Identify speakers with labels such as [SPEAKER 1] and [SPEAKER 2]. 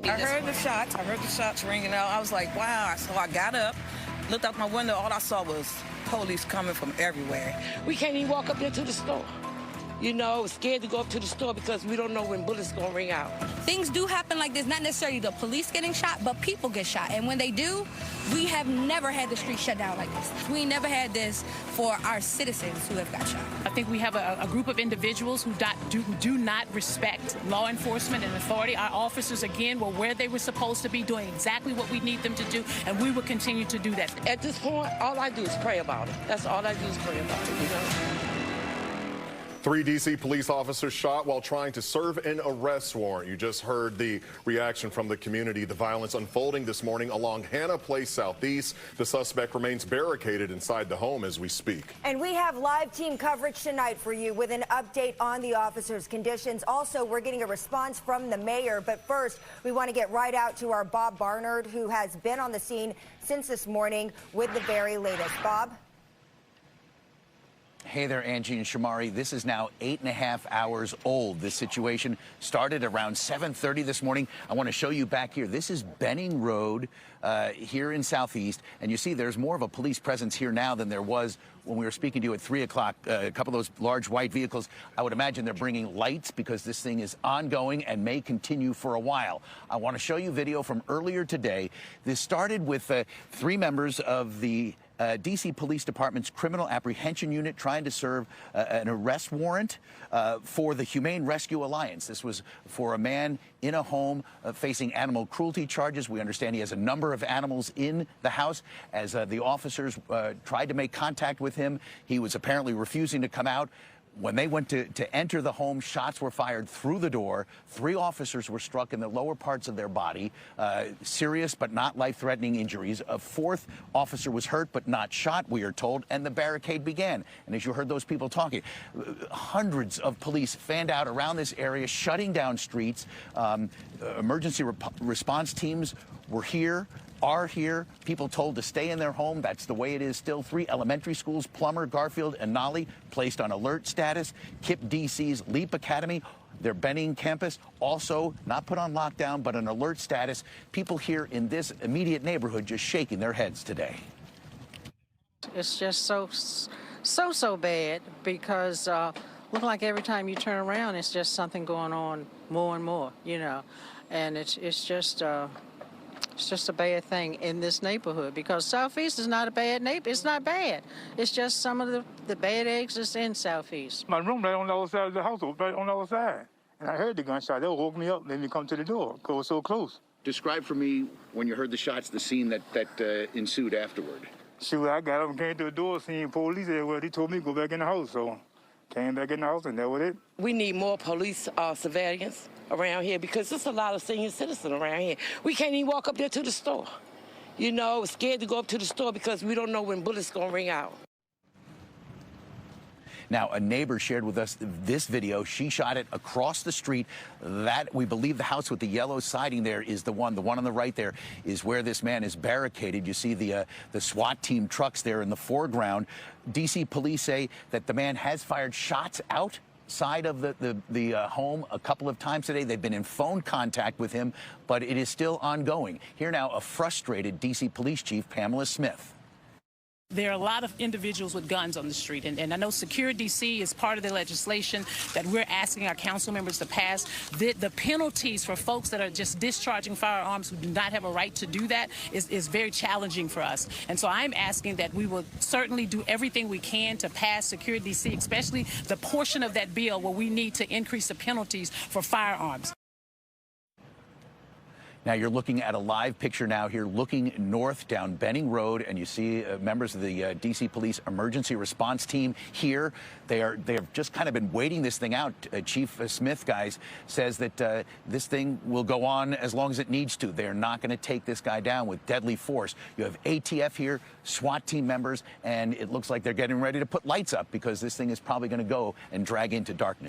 [SPEAKER 1] I heard the shots. I heard the shots ringing out. I was like, wow. So I got up, looked out my window. All I saw was police coming from everywhere.
[SPEAKER 2] We can't even walk up there to the store. You know, scared to go up to the store because we don't know when bullets gonna ring out.
[SPEAKER 3] Things do happen like this, not necessarily the police getting shot, but people get shot. And when they do, we have never had the street shut down like this. We never had this for our citizens who have got shot.
[SPEAKER 4] I think we have a group of individuals who do not respect law enforcement and authority. Our officers, again, were where they were supposed to be, doing exactly what we need them to do, and we will continue to do that.
[SPEAKER 2] At this point, all I do is pray about it. That's all I do is pray about it, you know?
[SPEAKER 5] 3 D.C. police officers shot while trying to serve an arrest warrant. You just heard the reaction from the community. The violence unfolding this morning along Hanna Place Southeast. The suspect remains barricaded inside the home as we speak.
[SPEAKER 6] And we have live team coverage tonight for you with an update on the officers' conditions. Also, we're getting a response from the mayor. But first, we want to get right out to our Bob Barnard, who has been on the scene since this morning with the very latest. Bob?
[SPEAKER 7] Hey there, Angie and Shamari. This is now 8.5 hours old. This situation started around 7:30 this morning. I want to show you back here. This is Benning Road here in Southeast. And you see there's more of a police presence here now than there was when we were speaking to you at 3 o'clock. A couple of those large white vehicles. I would imagine they're bringing lights because this thing is ongoing and may continue for a while. I want to show you video from earlier today. This started with 3 members of the D.C. Police Department's Criminal Apprehension Unit trying to serve an arrest warrant for the Humane Rescue Alliance. This was for a man in a home facing animal cruelty charges. We understand he has a number of animals in the house. As the officers tried to make contact with him, he was apparently refusing to come out. When they went to enter the home, shots were fired through the door. 3 officers were struck in the lower parts of their body, serious but not life-threatening injuries. A 4th officer was hurt but not shot, we are told, and the barricade began. And as you heard those people talking, hundreds of police fanned out around this area, shutting down streets. Emergency response teams were here. Are here. People told to stay in their home. That's the way it is still. 3 elementary schools, Plummer, Garfield, and Nolly, placed on alert status. KIPP DC's Leap Academy, their Benning campus, also not put on lockdown, but an alert status. People here in this immediate neighborhood just shaking their heads today.
[SPEAKER 8] It's just so bad because look like every time you turn around, it's just something going on more and more, you know, and it's just a bad thing in this neighborhood because Southeast is not a bad neighborhood. It's not bad. It's just some of the bad eggs that's in Southeast.
[SPEAKER 9] My room right on the other side of the house, right on the other side. And I heard the gunshot. They woke me up, made me come to the door because it was so close.
[SPEAKER 7] Describe for me, when you heard the shots, the scene that ensued afterward.
[SPEAKER 9] Shoot, I got up and came to the door, seen police everywhere. They told me to go back in the house, so came back in the house, and that was it.
[SPEAKER 2] We need more police surveillance around here because there's a lot of senior citizens around here. We can't even walk up there to the store. You know, scared to go up to the store because we don't know when bullets gonna ring out.
[SPEAKER 7] Now, a neighbor shared with us this video. She shot it across the street. That, we believe, the house with the yellow siding there is the one. The one on the right there is where this man is barricaded. You see the SWAT team trucks there in the foreground. D.C. police say that the man has fired shots outside of the home a couple of times today. They've been in phone contact with him, but it is still ongoing. Here now, a frustrated D.C. Police Chief, Pamela Smith.
[SPEAKER 4] There are a lot of individuals with guns on the street, and I know Secure DC is part of the legislation that we're asking our council members to pass. The penalties for folks that are just discharging firearms who do not have a right to do that is very challenging for us. And so I'm asking that we will certainly do everything we can to pass Secure DC, especially the portion of that bill where we need to increase the penalties for firearms.
[SPEAKER 7] Now you're looking at a live picture now here, looking north down Benning Road, and you see members of the D.C. Police Emergency Response Team here. They have just kind of been waiting this thing out. Chief Smith, guys, says that this thing will go on as long as it needs to. They're not going to take this guy down with deadly force. You have ATF here, SWAT team members, and it looks like they're getting ready to put lights up because this thing is probably going to go and drag into darkness.